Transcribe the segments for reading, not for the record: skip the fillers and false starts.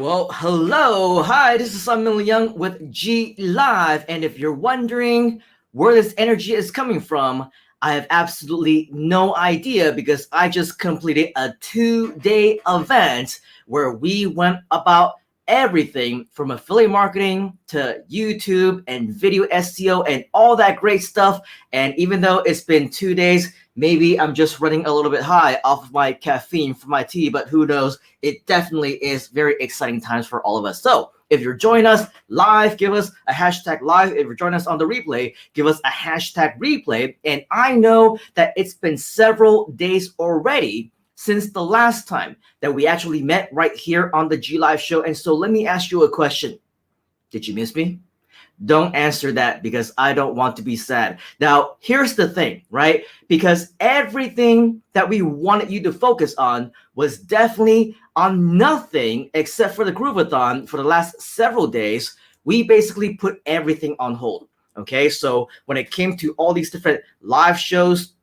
Well, hello. Hi, this is Leung with GLIVE. And if you're wondering where this energy is coming from, I have absolutely no idea because I just completed a 2-day event where we went about everything from affiliate marketing to YouTube and video SEO and all that great stuff. And even though it's been 2 days, maybe I'm just running a little bit high off of my caffeine from my tea, but who knows? It definitely is very exciting times for all of us. So if you're joining us live, give us a hashtag live. If you're joining us on the replay, give us a hashtag replay. And I know that it's been several days already since the last time that we actually met right here on the G Live show. And so let me ask you a question. Did you miss me? Don't answer that because I don't want to be sad. Now, here's the thing, right? Because everything that we wanted you to focus on was definitely on nothing except for the Groove-A-Thon for the last several days. We basically put everything on hold. Okay, so when it came to all these different live shows,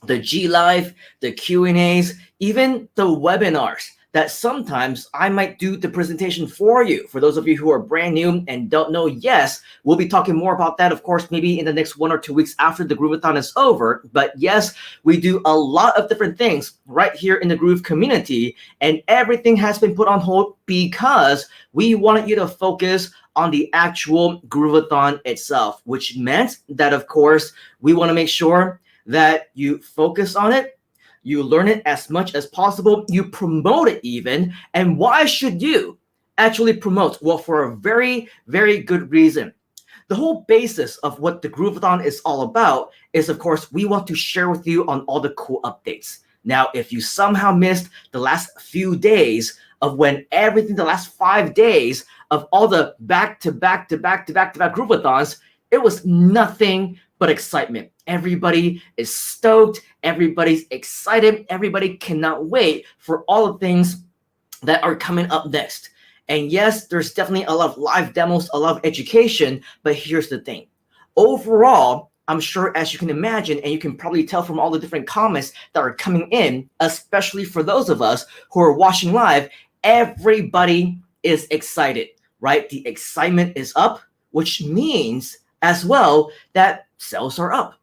the G Live, the Q&As, even the webinars, that sometimes I might do the presentation for you. For those of you who are brand new and don't know, yes, we'll be talking more about that, of course, maybe in the next 1 or 2 weeks after the Groovathon is over. But yes, we do a lot of different things right here in the Groove community, and everything has been put on hold because we wanted you to focus on the actual Groovathon itself, which meant that, of course, we want to make sure that you focus on it, you learn it as much as possible, you promote it even. And why should you actually promote? Well, for a very, very good reason. The whole basis of what the Groovathon is all about is, of course, we want to share with you on all the cool updates. Now, if you somehow missed the last few days of when everything, the last 5 days of all the back-to-back Groovathons, it was nothing but excitement. Everybody is stoked. Everybody's excited. Everybody cannot wait for all the things that are coming up next. And yes, there's definitely a lot of live demos, a lot of education, but here's the thing. Overall, I'm sure, as you can imagine, and you can probably tell from all the different comments that are coming in, especially for those of us who are watching live, everybody is excited, right? The excitement is up, which means as well that sales are up,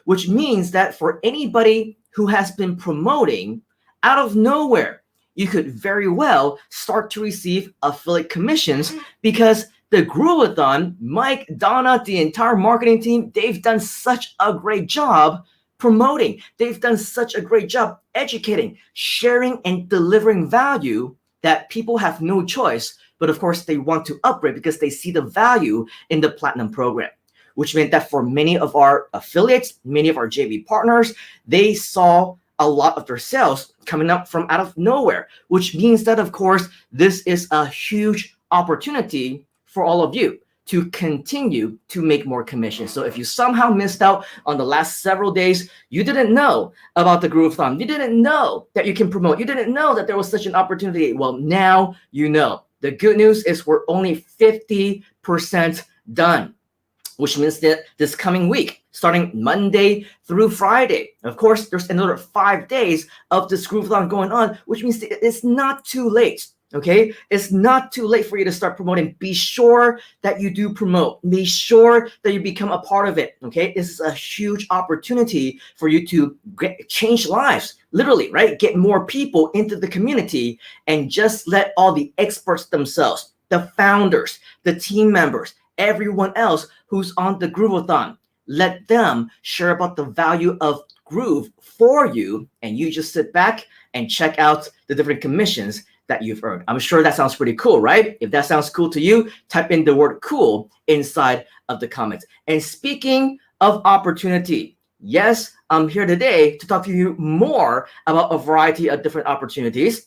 which means that for anybody who has been promoting, out of nowhere, you could very well start to receive affiliate commissions because the Groovathon, Mike, Donna, the entire marketing team, they've done such a great job promoting. They've done such a great job educating, sharing, and delivering value that people have no choice. But of course, they want to upgrade because they see the value in the Platinum program, which meant that for many of our affiliates, many of our JV partners, they saw a lot of their sales coming up from out of nowhere, which means that, of course, this is a huge opportunity for all of you to continue to make more commissions. So if you somehow missed out on the last several days, you didn't know about the Groove-A-Thon, you didn't know that you can promote, you didn't know that there was such an opportunity, well, now you know. The good news is we're only 50% done, which means that this coming week, starting Monday through Friday, of course, there's another 5 days of this Groovathon going on, which means that it's not too late, okay? It's not too late for you to start promoting. Be sure that you do promote. Be sure that you become a part of it, okay? This is a huge opportunity for you to change lives, literally, right? Get more people into the community and just let all the experts themselves, the founders, the team members, everyone else who's on the Groovathon, let them share about the value of Groove for you, and you just sit back and check out the different commissions that you've earned. I'm sure that sounds pretty cool, right? If that sounds cool to you, type in the word cool inside of the comments. And speaking of opportunity, yes, I'm here today to talk to you more about a variety of different opportunities.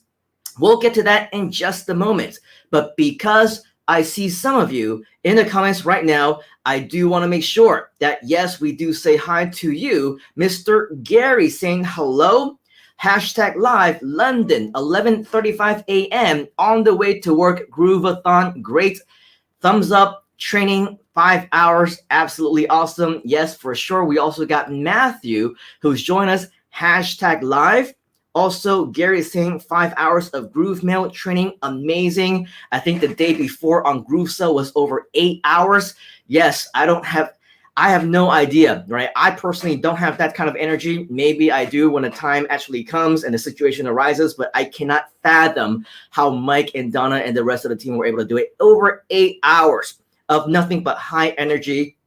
We'll get to that in just a moment. But because I see some of you in the comments right now, I do want to make sure that, yes, we do say hi to you. Mr. Gary saying hello. Hashtag live London, 11:35 a.m. on the way to work. Groove-A-Thon, great. Thumbs up. Training 5 hours, absolutely awesome. Yes, for sure. We also got Matthew, who's joined us. Hashtag live. Also, Gary is saying 5 hours of Groove Mail training, amazing. I think the day before on Groove Cell was over 8 hours. Yes, I have no idea, right? I personally don't have that kind of energy. Maybe I do when the time actually comes and the situation arises, but I cannot fathom how Mike and Donna and the rest of the team were able to do it. Over 8 hours of nothing but high energy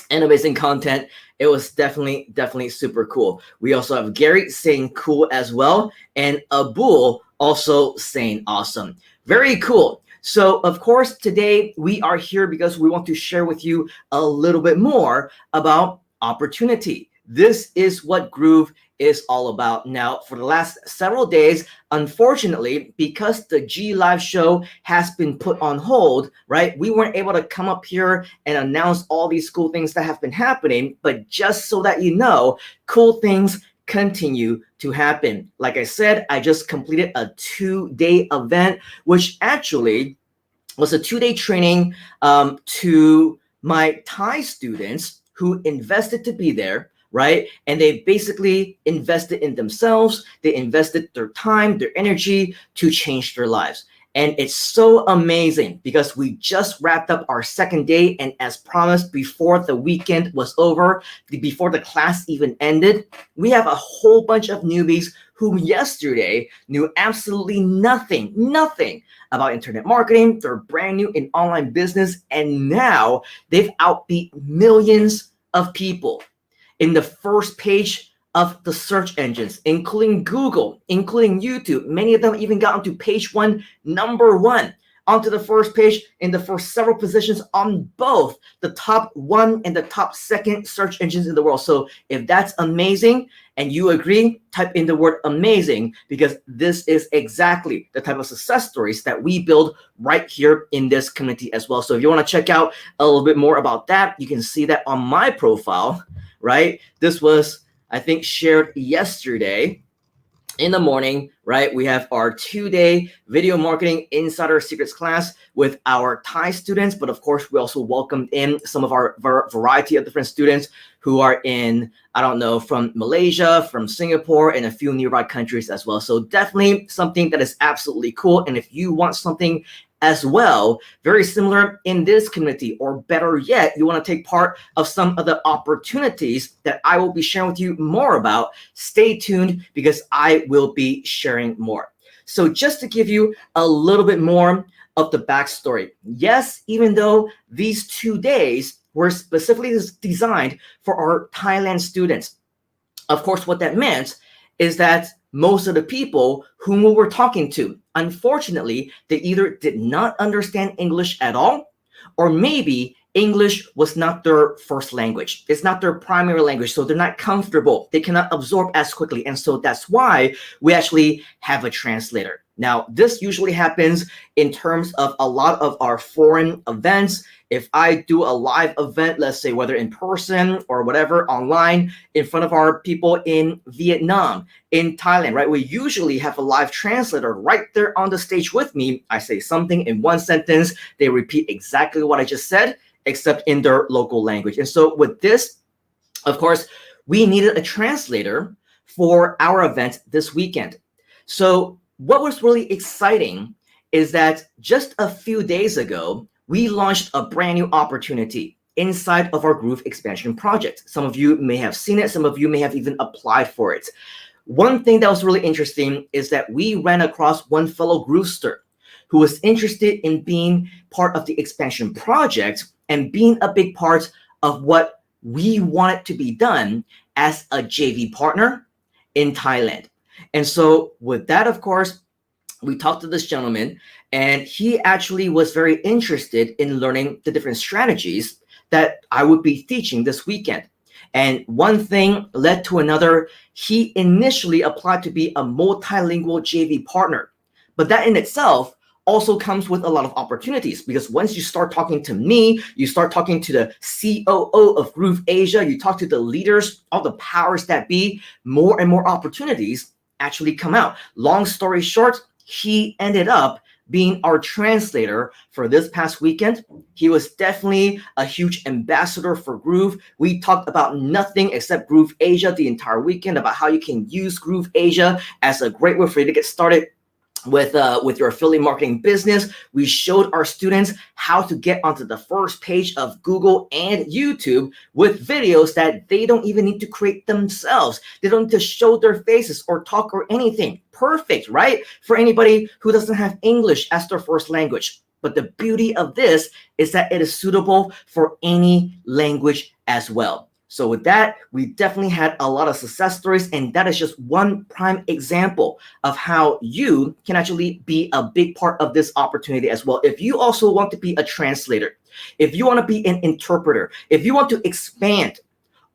and amazing content. It was definitely super cool. We also have Gary saying cool as well, and Abul also saying awesome. Very cool. So of course, today we are here because we want to share with you a little bit more about opportunity. This is what Groove is all about. Now, for the last several days, unfortunately, because the GLIVE show has been put on hold, right? We weren't able to come up here and announce all these cool things that have been happening, but just so that you know, cool things continue to happen. Like I said, I just completed a 2-day event, which actually was a 2-day training to my Thai students who invested to be there, right? And they basically invested in themselves. They invested their time, their energy to change their lives. And it's so amazing because we just wrapped up our 2nd day, and as promised, before the weekend was over, before the class even ended, we have a whole bunch of newbies who yesterday knew absolutely nothing about internet marketing. They're brand new in online business, and now they've outbeat millions of people in the first page of the search engines, including Google, including YouTube. Many of them even got onto page 1, number 1, onto the first page in the first several positions on both the top 1 and the top 2nd search engines in the world. So if that's amazing and you agree, type in the word amazing, because this is exactly the type of success stories that we build right here in this community as well. So if you want to check out a little bit more about that, you can see that on my profile, right? This was, I think, shared yesterday in the morning, right? We have our 2-day video marketing insider secrets class with our Thai students, but of course we also welcomed in some of our variety of different students who are in, I don't know, from Malaysia, from Singapore, and a few nearby countries as well. So definitely something that is absolutely cool. And if you want something as well, very similar in this community, or better yet, you want to take part of some of the opportunities that I will be sharing with you more about, stay tuned because I will be sharing more. So just to give you a little bit more of the backstory, yes, even though these 2 days were specifically designed for our Thailand students, of course, what that meant is that most of the people whom we were talking to, unfortunately, they either did not understand English at all, or maybe English was not their first language. It's not their primary language, so they're not comfortable. They cannot absorb as quickly. And so that's why we actually have a translator. Now, this usually happens in terms of a lot of our foreign events. If I do a live event, let's say whether in person or whatever, online, in front of our people in Vietnam, in Thailand, right? We usually have a live translator right there on the stage with me. I say something in one sentence, they repeat exactly what I just said, except in their local language. And so with this, of course, we needed a translator for our event this weekend. So what was really exciting is that just a few days ago, we launched a brand new opportunity inside of our Groove expansion project. Some of you may have seen it. Some of you may have even applied for it. One thing that was really interesting is that we ran across one fellow Groovester who was interested in being part of the expansion project and being a big part of what we wanted to be done as a JV partner in Thailand. And so with that, of course, we talked to this gentleman, and he actually was very interested in learning the different strategies that I would be teaching this weekend. And one thing led to another. He initially applied to be a multilingual JV partner, but that in itself also comes with a lot of opportunities, because once you start talking to me, you start talking to the COO of Groove Asia, you talk to the leaders, all the powers that be, more and more opportunities actually come out. Long story short, he ended up being our translator for this past weekend. He was definitely a huge ambassador for Groove. We talked about nothing except Groove Asia the entire weekend, about how you can use Groove Asia as a great way for you to get started with your affiliate marketing business. We showed our students how to get onto the first page of Google and YouTube with videos that they don't even need to create themselves. They don't need to show their faces or talk or anything. Perfect, right? For anybody who doesn't have English as their first language. But the beauty of this is that it is suitable for any language as well. So with that, we definitely had a lot of success stories, and that is just one prime example of how you can actually be a big part of this opportunity as well. If you also want to be a translator, if you want to be an interpreter, if you want to expand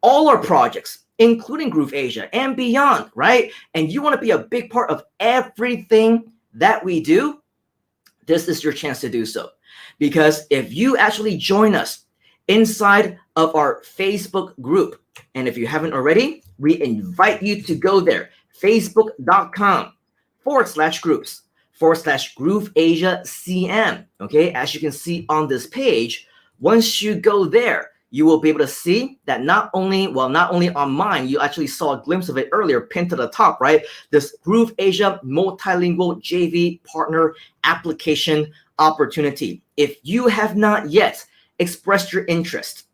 all our projects, including Groove Asia and beyond, right? And you want to be a big part of everything that we do, this is your chance to do so. Because if you actually join us inside of our Facebook group, and if you haven't already, we invite you to go there, facebook.com/groups/Groove Asia CM. Okay, as you can see on this page, once you go there, you will be able to see that not only on mine, you actually saw a glimpse of it earlier, pinned to the top, right? This Groove Asia multilingual JV partner application opportunity. If you have not yet expressed your interest,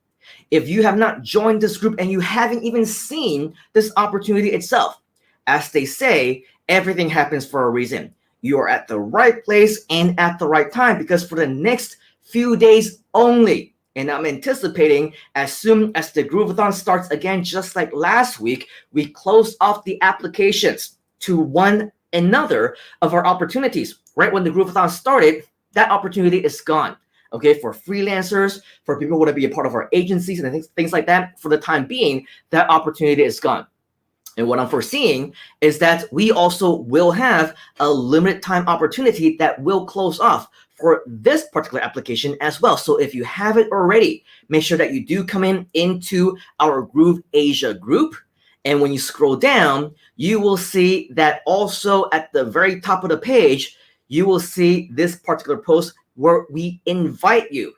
if you have not joined this group and you haven't even seen this opportunity itself, as they say, everything happens for a reason. You are at the right place and at the right time, because for the next few days only, and I'm anticipating as soon as the Groovathon starts again, just like last week, we close off the applications to one another of our opportunities. Right when the Groovathon started, that opportunity is gone. Okay, for freelancers, for people who want to be a part of our agencies and things like that, for the time being, that opportunity is gone. And what I'm foreseeing is that we also will have a limited time opportunity that will close off for this particular application as well. So if you haven't already, make sure that you do come into our Groove Asia group. And when you scroll down, you will see that also at the very top of the page, you will see this particular post where we invite you.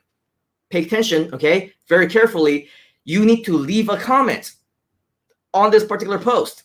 Pay attention, okay, very carefully. You need to leave a comment on this particular post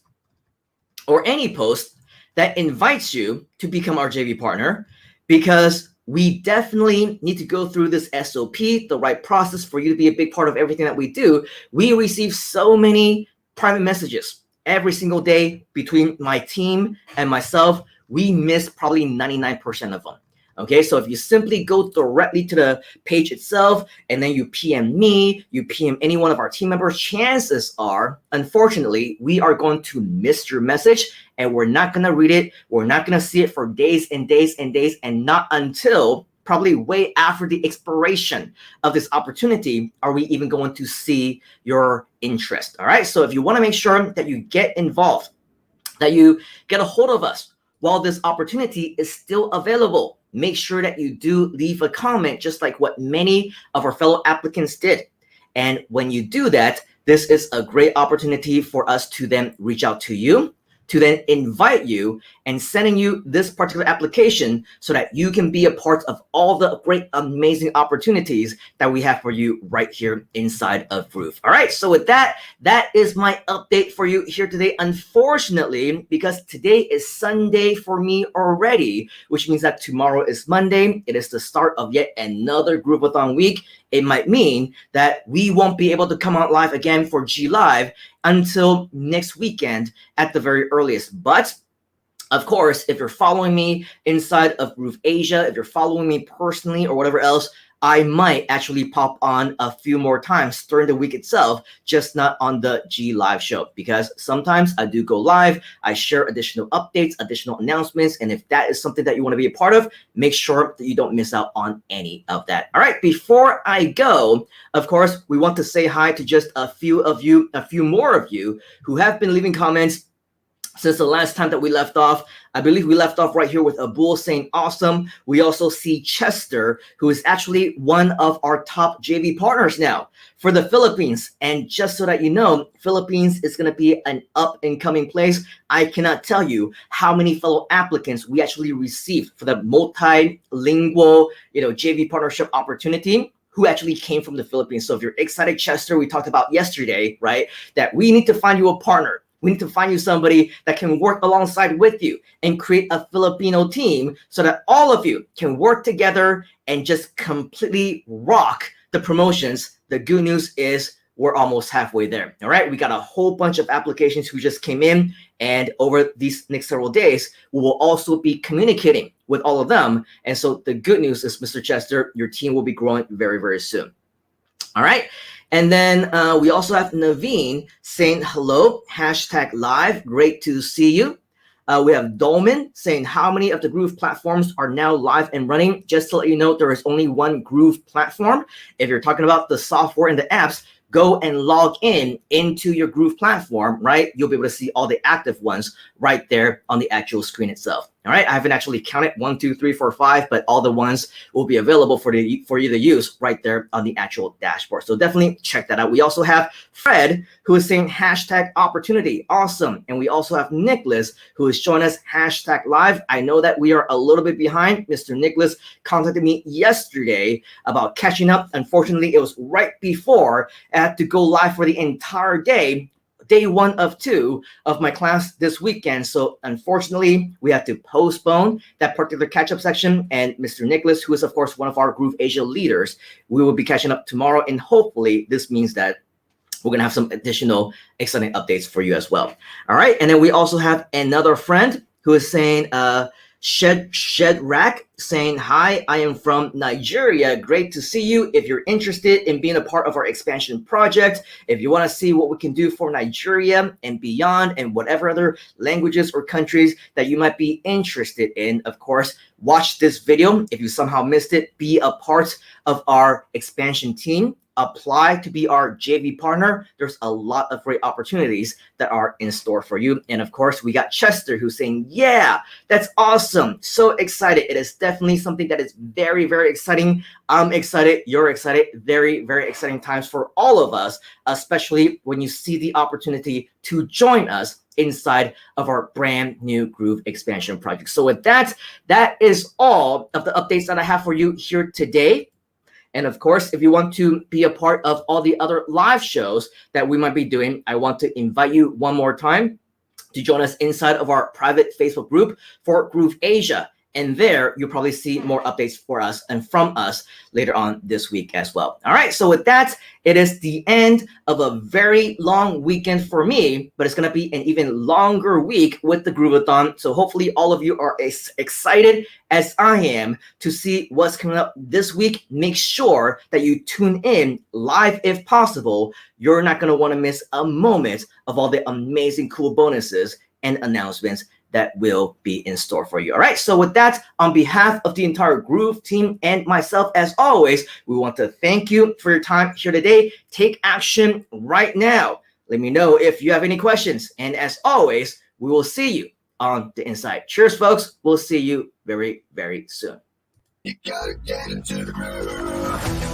or any post that invites you to become our JV partner, because we definitely need to go through this SOP, the right process for you to be a big part of everything that we do. We receive so many private messages every single day between my team and myself. We miss probably 99% of them. Okay, so if you simply go directly to the page itself and then you PM me, you PM any one of our team members, chances are, unfortunately, we are going to miss your message and we're not going to read it. We're not going to see it for days and days and days, and not until probably way after the expiration of this opportunity are we even going to see your interest. All right, so if you want to make sure that you get involved, that you get a hold of us while this opportunity is still available, make sure that you do leave a comment, just like what many of our fellow applicants did. And when you do that, this is a great opportunity for us to then reach out to you, to then invite you and sending you this particular application so that you can be a part of all the great, amazing opportunities that we have for you right here inside of Groove. All right, so with that, that is my update for you here today. Unfortunately, because today is Sunday for me already, which means that tomorrow is Monday. It is the start of yet another Groovathon week. It might mean that we won't be able to come out live again for GLIVE until next weekend at the very earliest. But of course, if you're following me inside of Groove Asia, if you're following me personally or whatever else, I might actually pop on a few more times during the week itself, just not on the GLIVE show, because sometimes I do go live, I share additional updates, additional announcements, and if that is something that you want to be a part of, make sure that you don't miss out on any of that. All right, before I go, of course, we want to say hi to just a few more of you who have been leaving comments since the last time that we left off. I believe we left off right here with Abul saying awesome. We also see Chester, who is actually one of our top JV partners now for the Philippines. And just so that you know, Philippines is going to be an up and coming place. I cannot tell you how many fellow applicants we actually received for the multilingual, JV partnership opportunity, who actually came from the Philippines. So if you're excited, Chester, we talked about yesterday, right, that we need to find you a partner. We need to find you somebody that can work alongside with you and create a Filipino team so that all of you can work together and just completely rock the promotions. The good news is we're almost halfway there. All right. We got a whole bunch of applications who just came in. And over these next several days, we will also be communicating with all of them. And so the good news is, Mr. Chester, your team will be growing very, very soon. All right. And then we also have Naveen saying hello, #live. Great to see you. We have Dolman saying how many of the Groove platforms are now live and running. Just to let you know, there is only one Groove platform. If you're talking about the software and the apps, go and log in into your Groove platform, right? You'll be able to see all the active ones right there on the actual screen itself. All right, I haven't actually counted 1, 2, 3, 4, 5, but all the ones will be available for you to use right there on the actual dashboard. So definitely check that out. We also have Fred, who is saying #opportunity. Awesome. And we also have Nicholas, who is showing us #live. I know that we are a little bit behind. Mr. Nicholas contacted me yesterday about catching up. Unfortunately, it was right before I had to go live for the entire day. Day 1 of 2 of my class this weekend. So unfortunately, we had to postpone that particular catch-up section. And Mr. Nicholas, who is of course one of our Groove Asia leaders, we will be catching up tomorrow. And hopefully this means that we're gonna have some additional exciting updates for you as well. All right, and then we also have another friend who is saying, Shedrack saying, hi, I am from Nigeria. Great to see you. If you're interested in being a part of our expansion project, if you want to see what we can do for Nigeria and beyond and whatever other languages or countries that you might be interested in, of course, watch this video. If you somehow missed it, be a part of our expansion team. Apply to be our JV partner. There's a lot of great opportunities that are in store for you. And of course, we got Chester who's saying, yeah, that's awesome. So excited. It is definitely something that is very, very exciting. I'm excited. You're excited. Very, very exciting times for all of us, especially when you see the opportunity to join us inside of our brand new Groove expansion project. So with that, that is all of the updates that I have for you here today. And of course, if you want to be a part of all the other live shows that we might be doing, I want to invite you one more time to join us inside of our private Facebook group for Groove Asia. And there, you'll probably see more updates for us and from us later on this week as well. All right, so with that, it is the end of a very long weekend for me, but it's going to be an even longer week with the Groovathon. So hopefully all of you are as excited as I am to see what's coming up this week. Make sure that you tune in live if possible. You're not going to want to miss a moment of all the amazing cool bonuses and announcements that will be in store for you. All right, so with that, on behalf of the entire Groove team and myself, as always, we want to thank you for your time here today. Take action right now. Let me know if you have any questions. And as always, we will see you on the inside. Cheers, folks. We'll see you very, very soon. You gotta get into the groove.